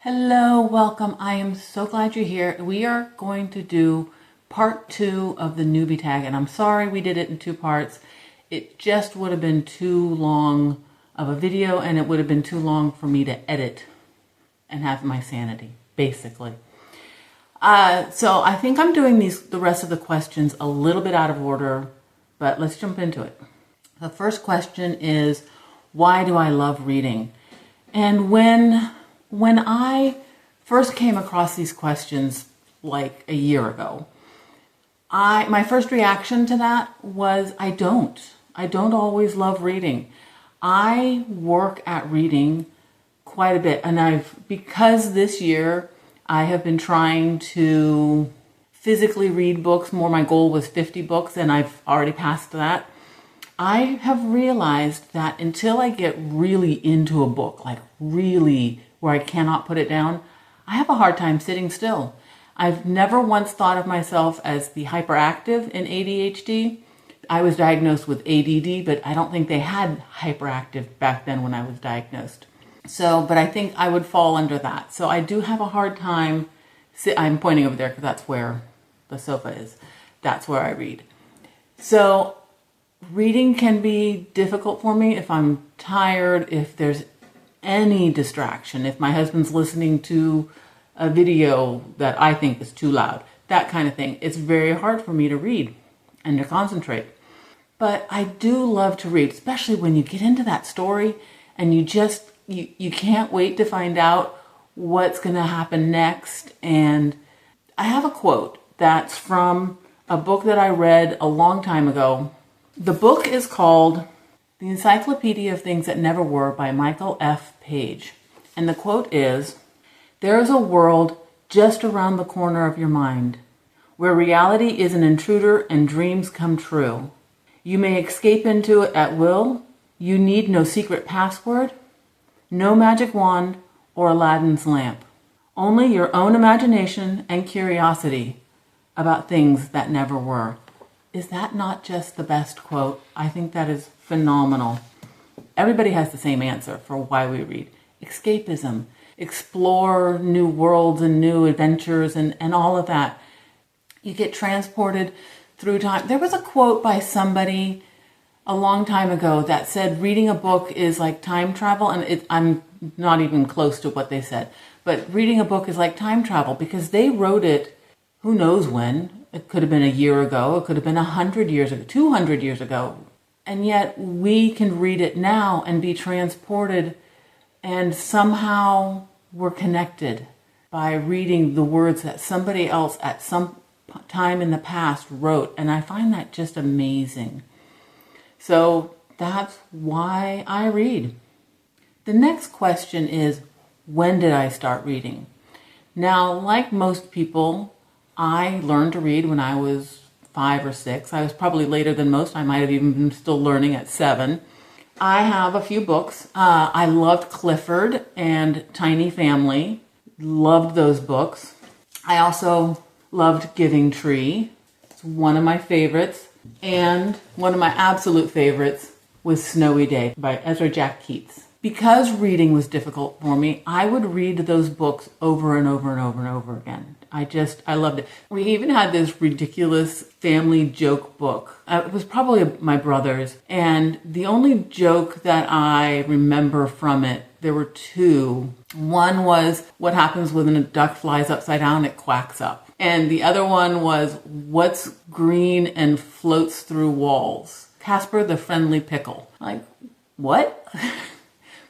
Hello, welcome. I am so glad you're here. We are going to do part 2 of the Newbie Tag, and I'm sorry we did it in 2 parts. It just would have been too long of a video, and it would have been too long for me to edit and have my sanity, basically. So I think I'm doing the rest of the questions a little bit out of order, but let's jump into it. The first question is, why do I love reading? And when I first came across these questions like a year ago, my first reaction to that was I don't always love reading. I work at reading quite a bit, and because this year I have been trying to physically read books more. My goal was 50 books and I've already passed that. I have realized that until I get really into a book, like really where I cannot put it down, I have a hard time sitting still. I've never once thought of myself as the hyperactive in ADHD. I was diagnosed with ADD, but I don't think they had hyperactive back then when I was diagnosed. But I think I would fall under that. So I do have a hard time. I'm pointing over there because that's where the sofa is. That's where I read. So reading can be difficult for me if I'm tired, if there's any distraction, if my husband's listening to a video that I think is too loud, that kind of thing. It's very hard for me to read and to concentrate. But I do love to read, especially when you get into that story and you can't wait to find out what's going to happen next. And I have a quote that's from a book that I read a long time ago. The book is called The Encyclopedia of Things That Never Were by Michael F. Page. And the quote is, "There is a world just around the corner of your mind, where reality is an intruder and dreams come true. You may escape into it at will. You need no secret password, no magic wand or Aladdin's lamp. Only your own imagination and curiosity about things that never were." Is that not just the best quote? I think that is phenomenal. Everybody has the same answer for why we read. Escapism, explore new worlds and new adventures and all of that. You get transported through time. There was a quote by somebody a long time ago that said reading a book is like time travel, and I'm not even close to what they said, but reading a book is like time travel because they wrote it who knows when. It could have been a year ago, it could have been 100 years ago, 200 years ago, and yet we can read it now and be transported, and somehow we're connected by reading the words that somebody else at some time in the past wrote, and I find that just amazing. So that's why I read. The next question is, when did I start reading? Now, like most people, I learned to read when I was 5 or 6. I was probably later than most. I might have even been still learning at 7. I have a few books. I loved Clifford and Tiny Family. Loved those books. I also loved Giving Tree. It's one of my favorites. And one of my absolute favorites was Snowy Day by Ezra Jack Keats. Because reading was difficult for me, I would read those books over and over and over and over again. I loved it. We even had this ridiculous family joke book. It was probably my brother's. And the only joke that I remember from it, there were 2. One was what happens when a duck flies upside down, it quacks up. And the other one was what's green and floats through walls. Casper the Friendly Pickle. Like, what?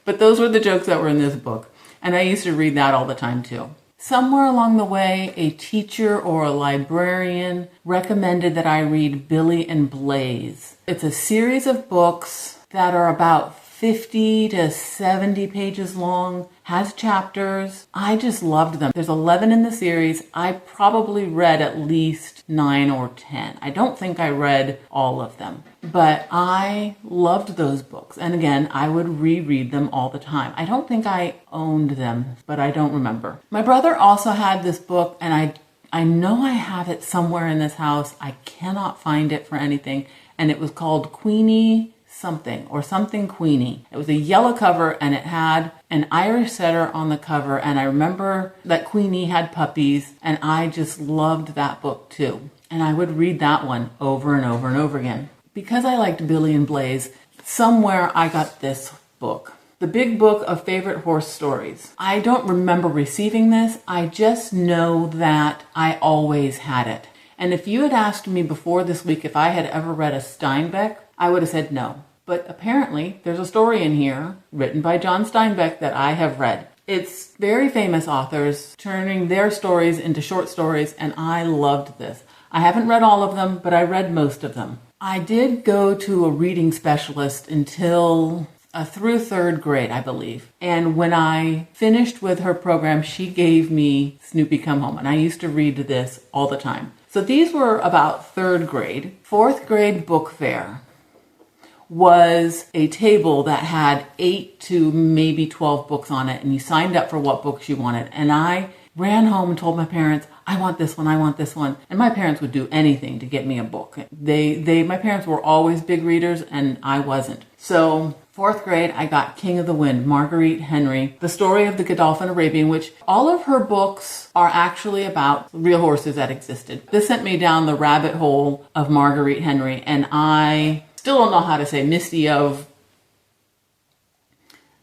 But those were the jokes that were in this book. And I used to read that all the time too. Somewhere along the way, a teacher or a librarian recommended that I read Billy and Blaze. It's a series of books that are about 50 to 70 pages long, has chapters. I just loved them. There's 11 in the series. I probably read at least 9 or 10. I don't think I read all of them, but I loved those books. And again, I would reread them all the time. I don't think I owned them, but I don't remember. My brother also had this book, and I know I have it somewhere in this house. I cannot find it for anything. And it was called Queenie something or something Queenie. It was a yellow cover and it had an Irish setter on the cover. And I remember that Queenie had puppies and I just loved that book too. And I would read that one over and over and over again. Because I liked Billy and Blaze, somewhere I got this book. The Big Book of Favorite Horse Stories. I don't remember receiving this. I just know that I always had it. And if you had asked me before this week if I had ever read a Steinbeck, I would have said no. But apparently there's a story in here written by John Steinbeck that I have read. It's very famous authors turning their stories into short stories, and I loved this. I haven't read all of them, but I read most of them. I did go to a reading specialist until through third grade, I believe. And when I finished with her program, she gave me Snoopy Come Home. And I used to read this all the time. So these were about third grade. Fourth grade book fair was a table that had 8 to maybe 12 books on it. And you signed up for what books you wanted. And I ran home and told my parents, I want this one, I want this one. And my parents would do anything to get me a book. My parents were always big readers and I wasn't. So fourth grade, I got King of the Wind, Marguerite Henry, The Story of the Godolphin Arabian, which all of her books are actually about real horses that existed. This sent me down the rabbit hole of Marguerite Henry, and I still don't know how to say Misty of,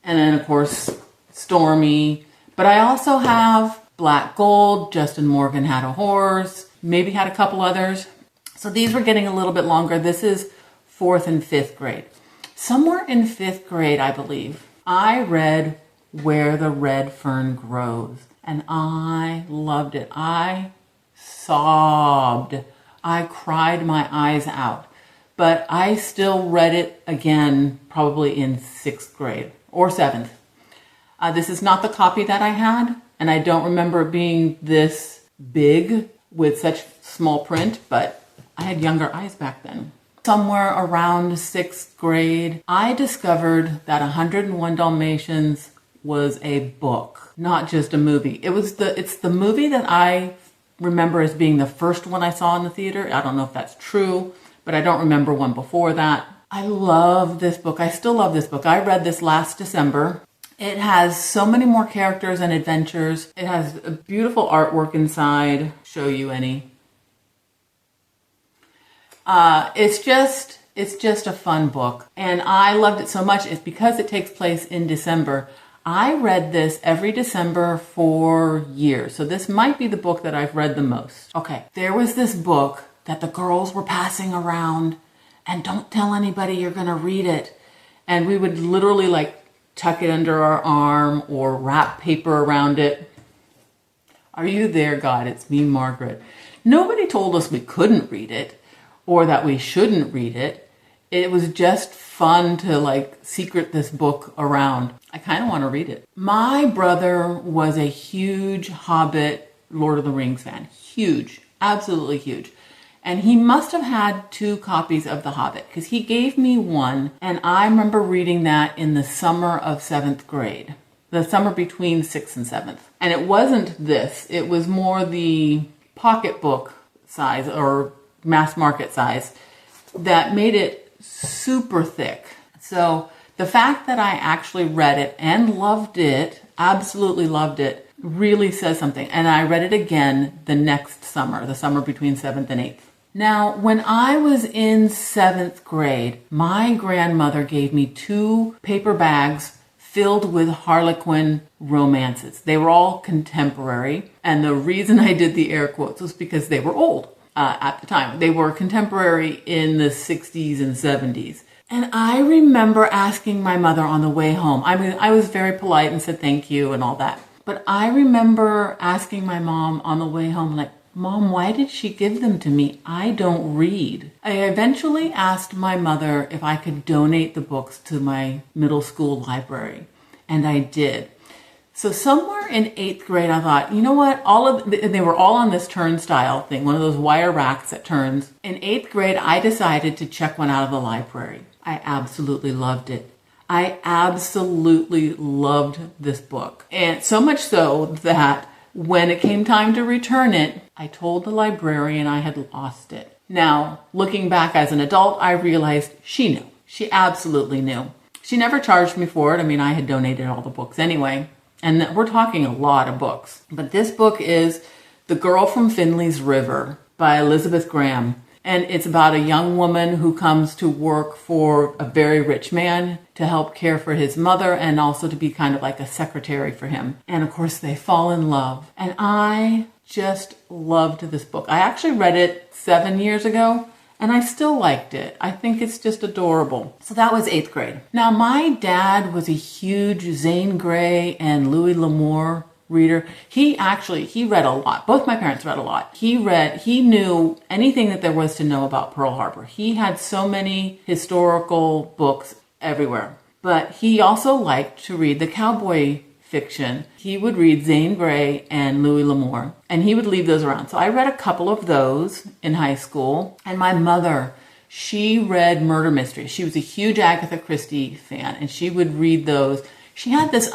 and then of course, Stormy. But I also have Black Gold, Justin Morgan Had a Horse, maybe had a couple others. So these were getting a little bit longer. This is fourth and fifth grade. Somewhere in fifth grade, I believe, I read Where the Red Fern Grows, and I loved it. I sobbed. I cried my eyes out, but I still read it again, probably in sixth grade or seventh. This is not the copy that I had, and I don't remember it being this big with such small print, but I had younger eyes back then. Somewhere around sixth grade, I discovered that 101 Dalmatians was a book, not just a movie. It's the movie that I remember as being the first one I saw in the theater. I don't know if that's true, but I don't remember one before that. I love this book. I still love this book. I read this last December. It has so many more characters and adventures. It has a beautiful artwork inside. Show you any. It's just a fun book, and I loved it so much. It's because it takes place in December. I read this every December for years, so this might be the book that I've read the most. Okay, there was this book that the girls were passing around, and don't tell anybody you're gonna read it. And we would literally like tuck it under our arm or wrap paper around it. Are you there, God? It's me, Margaret. Nobody told us we couldn't read it or that we shouldn't read it. It was just fun to like secret this book around. I kind of want to read it. My brother was a huge Hobbit, Lord of the Rings fan. Huge, absolutely huge. And he must have had 2 copies of The Hobbit because he gave me one. And I remember reading that in the summer of 7th grade, the summer between 6th and 7th. And it wasn't this. It was more the pocketbook size or mass market size that made it super thick. So the fact that I actually read it and loved it, absolutely loved it, really says something. And I read it again the next summer, the summer between 7th and 8th. Now, when I was in 7th grade, my grandmother gave me 2 paper bags filled with Harlequin romances. They were all contemporary. And the reason I did the air quotes was because they were old. At the time. They were contemporary in the 60s and 70s. And I remember asking my mother on the way home. I mean, I was very polite and said thank you and all that. But I remember asking my mom on the way home, like, Mom, why did she give them to me? I don't read. I eventually asked my mother if I could donate the books to my middle school library. And I did. So somewhere in 8th grade, I thought, you know what? They were all on this turnstile thing, one of those wire racks that turns. In 8th grade, I decided to check one out of the library. I absolutely loved it. I absolutely loved this book. And so much so that when it came time to return it, I told the librarian I had lost it. Now, looking back as an adult, I realized she knew. She absolutely knew. She never charged me for it. I mean, I had donated all the books anyway. And we're talking a lot of books. But this book is The Girl from Finley's River by Elizabeth Graham. And it's about a young woman who comes to work for a very rich man to help care for his mother and also to be kind of like a secretary for him. And of course, they fall in love. And I just loved this book. I actually read it 7 years ago and I still liked it. I think it's just adorable. So that was 8th grade. Now, my dad was a huge Zane Grey and Louis L'Amour reader. He read a lot. Both my parents read a lot. He knew anything that there was to know about Pearl Harbor. He had so many historical books everywhere. But he also liked to read the cowboy fiction. He would read Zane Grey and Louis L'Amour, and he would leave those around. So I read a couple of those in high school. And my mother, she read murder mysteries. She was a huge Agatha Christie fan, and she would read those. She had this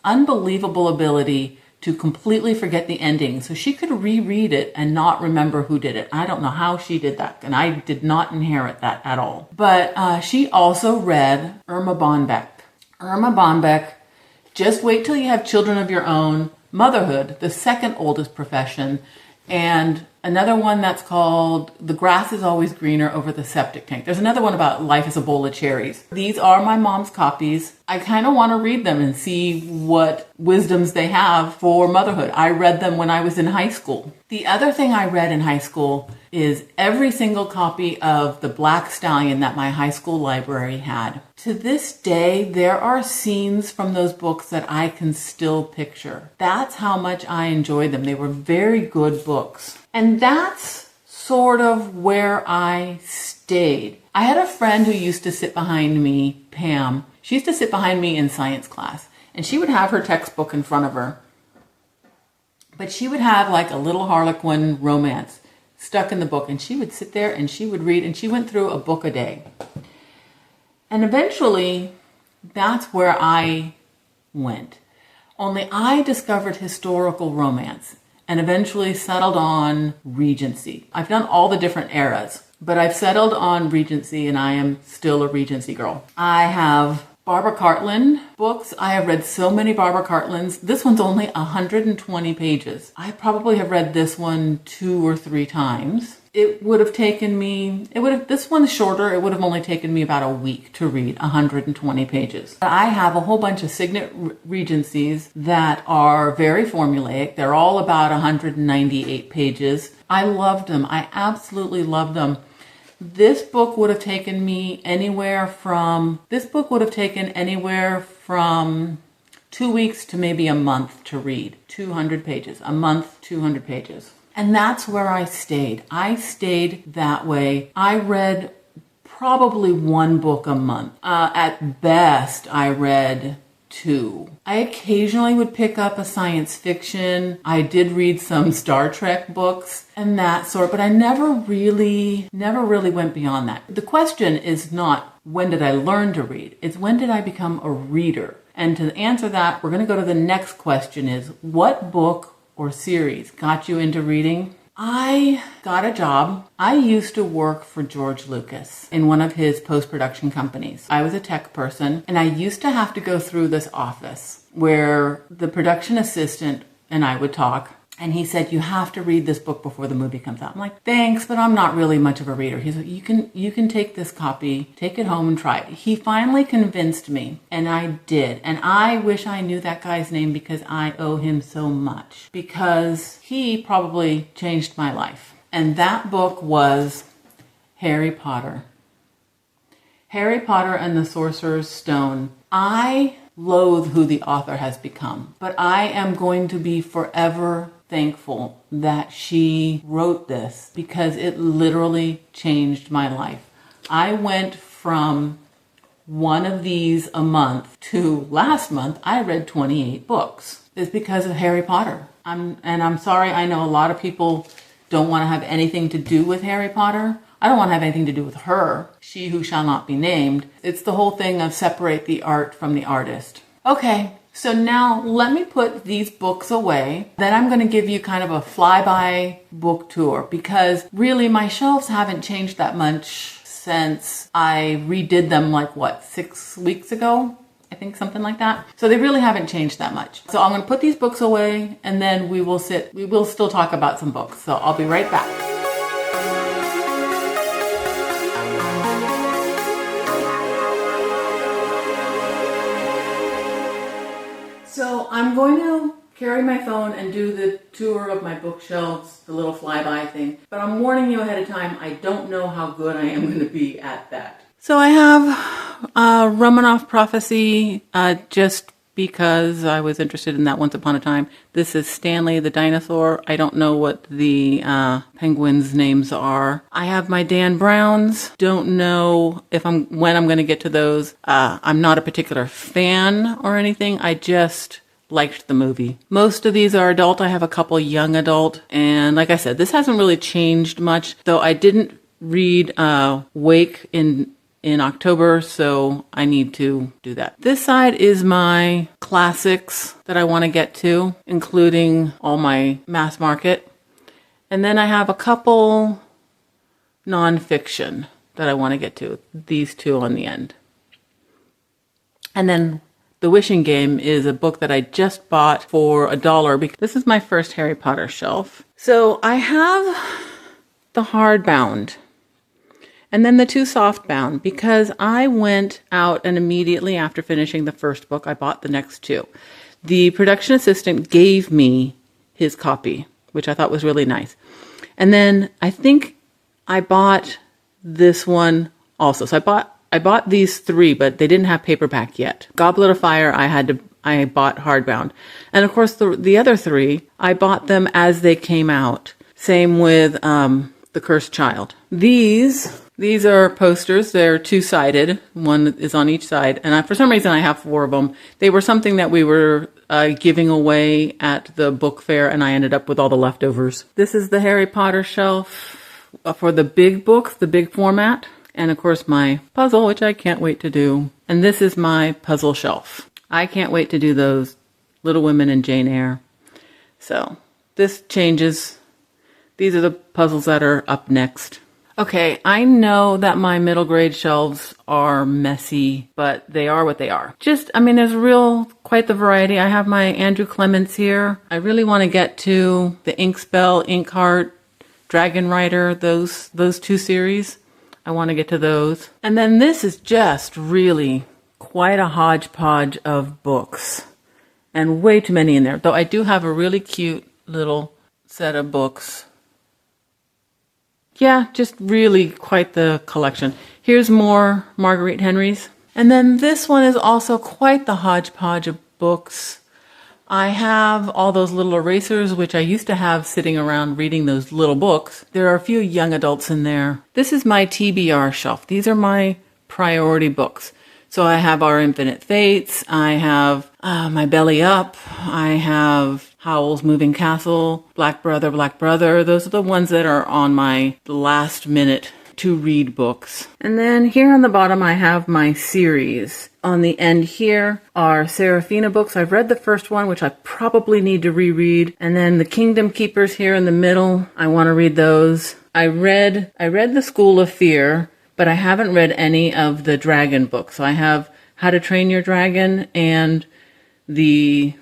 unbelievable ability to completely forget the ending. So she could reread it and not remember who did it. I don't know how she did that, and I did not inherit that at all. But she also read Irma Bonbeck. Irma Bonbeck, Just Wait Till You Have Children of Your Own, Motherhood, the second oldest profession, and another one that's called The Grass is Always Greener Over the Septic Tank. There's another one about Life is a Bowl of Cherries. These are my mom's copies. I kind of want to read them and see what wisdoms they have for motherhood. I read them when I was in high school. The other thing I read in high school is every single copy of The Black Stallion that my high school library had. To this day, there are scenes from those books that I can still picture. That's how much I enjoyed them. They were very good books. And that's sort of where I stayed. I had a friend who used to sit behind me, Pam. She used to sit behind me in science class, and she would have her textbook in front of her. But she would have like a little Harlequin romance stuck in the book, and she would sit there and she would read, and she went through a book a day. And eventually, that's where I went. Only I discovered historical romance and eventually settled on Regency. I've done all the different eras, but I've settled on Regency, and I am still a Regency girl. I have Barbara Cartland books. I have read so many Barbara Cartlands. This one's only 120 pages. I probably have read this one 2 or 3 times. It would have taken me, this one's shorter. It would have only taken me about a week to read 120 pages. I have a whole bunch of Signet Regencies that are very formulaic. They're all about 198 pages. I loved them. I absolutely loved them. This book would have taken me anywhere from 2 weeks to maybe a month to read. 200 pages. A month, 200 pages. And that's where I stayed. I stayed that way. I read probably 1 book a month. At best, I read 2. I occasionally would pick up a science fiction. I did read some Star Trek books and that sort, but I never really went beyond that. The question is not when did I learn to read? It's when did I become a reader? And to answer that, we're going to go to the next question is, what book or series got you into reading? I got a job. I used to work for George Lucas in one of his post-production companies. I was a tech person, and I used to have to go through this office where the production assistant and I would talk. And he said, you have to read this book before the movie comes out. I'm like, thanks, but I'm not really much of a reader. He said, you can take this copy, take it home and try it. He finally convinced me, and I did. And I wish I knew that guy's name because I owe him so much. Because he probably changed my life. And that book was Harry Potter. Harry Potter and the Sorcerer's Stone. I loathe who the author has become, but I am going to be forever thankful that she wrote this because it literally changed my life. I went from one of these a month to last month I read 28 books. It's because of Harry Potter. I'm sorry, I know a lot of people don't want to have anything to do with Harry Potter. I don't want to have anything to do with her, she who shall not be named. It's the whole thing of separate the art from the artist. Okay, so now let me put these books away. Then I'm going to give you kind of a flyby book tour because really my shelves haven't changed that much since I redid them like what, 6 weeks ago? I think something like that. So they really haven't changed that much. So I'm gonna put these books away and then we will still talk about some books. So I'll be right back. So I'm going to carry my phone and do the tour of my bookshelves, the little flyby thing. But I'm warning you ahead of time, I don't know how good I am going to be at that. So I have Romanoff Prophecy just because I was interested in that once upon a time. This is Stanley the dinosaur. I don't know what the penguins' names are. I have my Dan Browns. Don't know when I'm going to get to those. I'm not a particular fan or anything. I just liked the movie. Most of these are adult. I have a couple young adult. And like I said, this hasn't really changed much, though I didn't read Wake in October, so I need to do that. This side is my classics that I want to get to, including all my mass market. And then I have a couple nonfiction that I want to get to, these two on the end. And then The Wishing Game is a book that I just bought for $1 because this is my first Harry Potter shelf. So I have the hardbound and then the two softbound because I went out and immediately after finishing the first book, I bought the next two. The production assistant gave me his copy, which I thought was really nice. And then I think I bought this one also. So I bought these three, but they didn't have paperback yet. Goblet of Fire, I bought hardbound. And of course, the other three, I bought them as they came out. Same with The Cursed Child. These are posters. They're two-sided. One is on each side. And for some reason, I have 4 of them. They were something that we were giving away at the book fair, and I ended up with all the leftovers. This is the Harry Potter shelf for the big books, the big format. And of course, my puzzle, which I can't wait to do. And this is my puzzle shelf. I can't wait to do those, Little Women and Jane Eyre. So this changes. These are the puzzles that are up next. Okay, I know that my middle grade shelves are messy, but they are what they are. There's quite the variety. I have my Andrew Clements here. I really want to get to the Inkspell, Inkheart, Dragon Rider, those 2 series. I want to get to those. And then this is just really quite a hodgepodge of books and way too many in there. Though I do have a really cute little set of books. Yeah, just really quite the collection. Here's more Marguerite Henry's. And then this one is also quite the hodgepodge of books. I have all those little erasers, which I used to have sitting around reading those little books. There are a few young adults in there. This is my TBR shelf. These are my priority books. So I have Our Infinite Fates. I have My Belly Up. I have Howl's Moving Castle, Black Brother, Black Brother. Those are the ones that are on my last minute to read books. And then here on the bottom, I have my series. On the end here are Serafina books. I've read the first one, which I probably need to reread. And then the Kingdom Keepers here in the middle. I want to read those. I read The School of Fear, but I haven't read any of the dragon books. So I have How to Train Your Dragon and the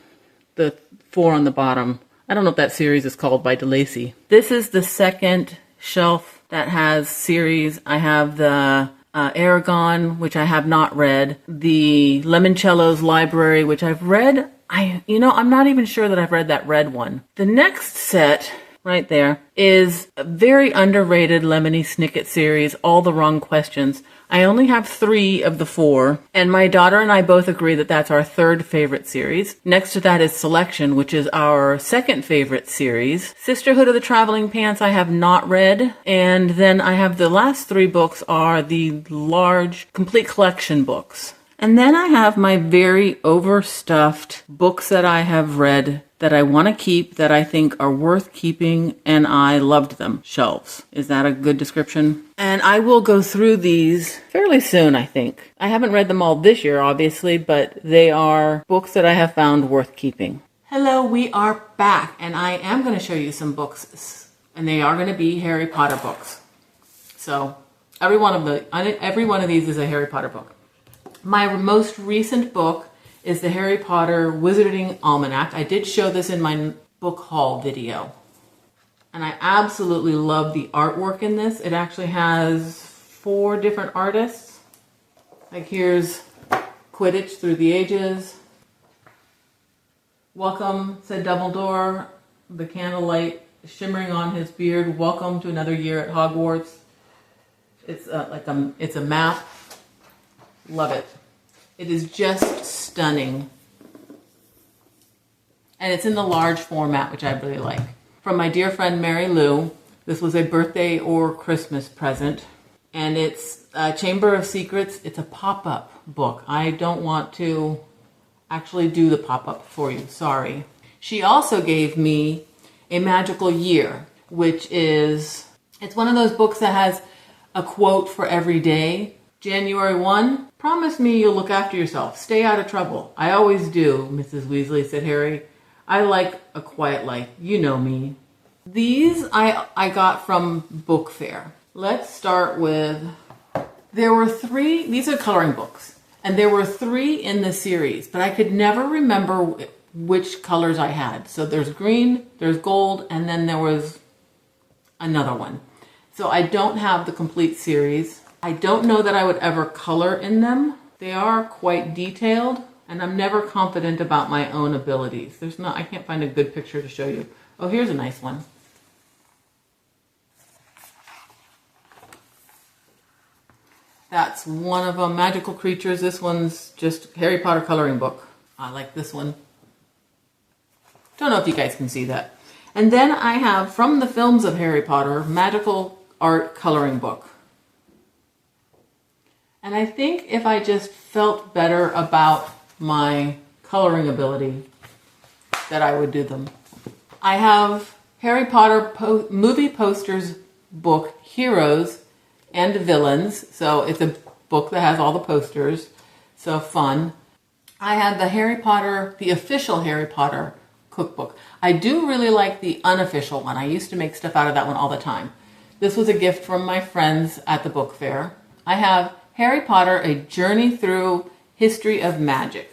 4 on the bottom. I don't know if that series is called by DeLacy. This is the second shelf that has series. I have the Aragon, which I have not read. The Lemoncello's Library, which I've read. I'm not even sure that I've read that red one. The next set right there is a very underrated Lemony Snicket series, All the Wrong Questions. I only have 3 of the 4, and my daughter and I both agree that that's our 3rd favorite series. Next to that is Selection, which is our 2nd favorite series. Sisterhood of the Traveling Pants I have not read, and then I have the last 3 books are the large complete collection books. And then I have my very overstuffed books that I have read that I want to keep, that I think are worth keeping, and I loved them. Shelves. Is that a good description? And I will go through these fairly soon, I think. I haven't read them all this year, obviously, but they are books that I have found worth keeping. Hello, we are back, and I am going to show you some books, and they are going to be Harry Potter books. So Every one of these is a Harry Potter book. My most recent book is the Harry Potter Wizarding Almanac. I did show this in my book haul video. And I absolutely love the artwork in this. It actually has 4 different artists. Like here's Quidditch Through the Ages. Welcome, said Dumbledore. The candlelight shimmering on his beard. Welcome to another year at Hogwarts. It's it's a map. Love it. It is just stunning. And it's in the large format, which I really like. From my dear friend Mary Lou. This was a birthday or Christmas present. And it's Chamber of Secrets. It's a pop-up book. I don't want to actually do the pop-up for you. Sorry. She also gave me A Magical Year, which is, it's one of those books that has a quote for every day. January 1, promise me you'll look after yourself. Stay out of trouble. I always do, Mrs. Weasley, said Harry. I like a quiet life. You know me. These I got from Book Fair. Let's start with, there were 3, these are coloring books, and there were 3 in the series, but I could never remember which colors I had. So there's green, there's gold, and then there was another one. So I don't have the complete series. I don't know that I would ever color in them. They are quite detailed, and I'm never confident about my own abilities. I can't find a good picture to show you. Oh, here's a nice one. That's one of them, Magical Creatures. This one's just Harry Potter coloring book. I like this one. Don't know if you guys can see that. And then I have, from the films of Harry Potter, Magical Art Coloring Book. And I think if I just felt better about my coloring ability, that I would do them. I have Harry Potter movie posters book, Heroes and Villains. So it's a book that has all the posters. So fun. I had the official Harry Potter cookbook. I do really like the unofficial one. I used to make stuff out of that one all the time. This was a gift from my friends at the book fair. I have Harry Potter, A Journey Through History of Magic.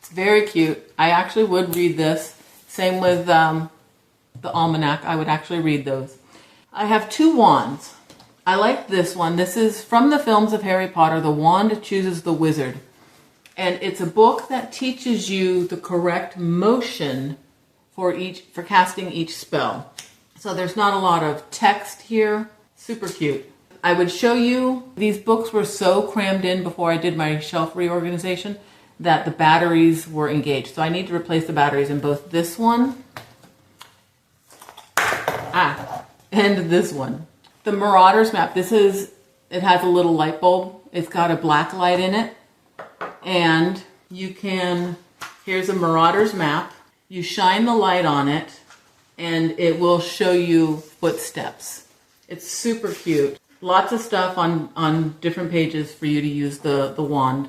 It's very cute. I actually would read this. Same with the almanac. I would actually read those. I have 2 wands. I like this one. This is from the films of Harry Potter, The Wand Chooses the Wizard. And it's a book that teaches you the correct motion for casting each spell. So there's not a lot of text here. Super cute. I would show you, these books were so crammed in before I did my shelf reorganization that the batteries were engaged. So I need to replace the batteries in both this one and this one. The Marauders map, it has a little light bulb. It's got a black light in it. And here's a Marauders map. You shine the light on it and it will show you footsteps. It's super cute. Lots of stuff on different pages for you to use the wand.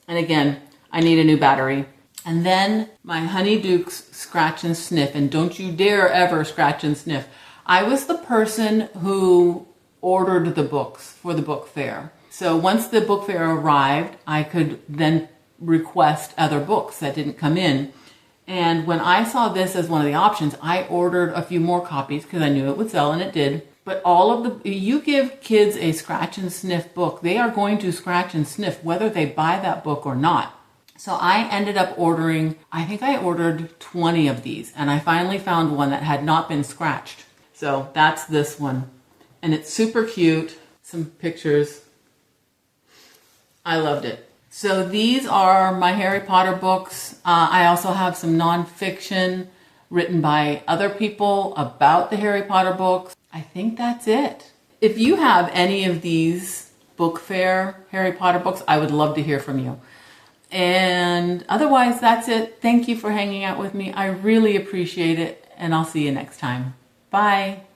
And again, I need a new battery. And then my Honeyduke's Scratch and Sniff. And don't you dare ever scratch and sniff. I was the person who ordered the books for the book fair. So once the book fair arrived, I could then request other books that didn't come in. And when I saw this as one of the options, I ordered a few more copies because I knew it would sell, and it did. But you give kids a scratch and sniff book, they are going to scratch and sniff whether they buy that book or not. So I ended up ordering, I think I ordered 20 of these, and I finally found one that had not been scratched. So that's this one. And it's super cute. Some pictures. I loved it. So these are my Harry Potter books. I also have some nonfiction written by other people about the Harry Potter books. I think that's it. If you have any of these book fair Harry Potter books, I would love to hear from you. And otherwise, that's it. Thank you for hanging out with me. I really appreciate it, and I'll see you next time. Bye.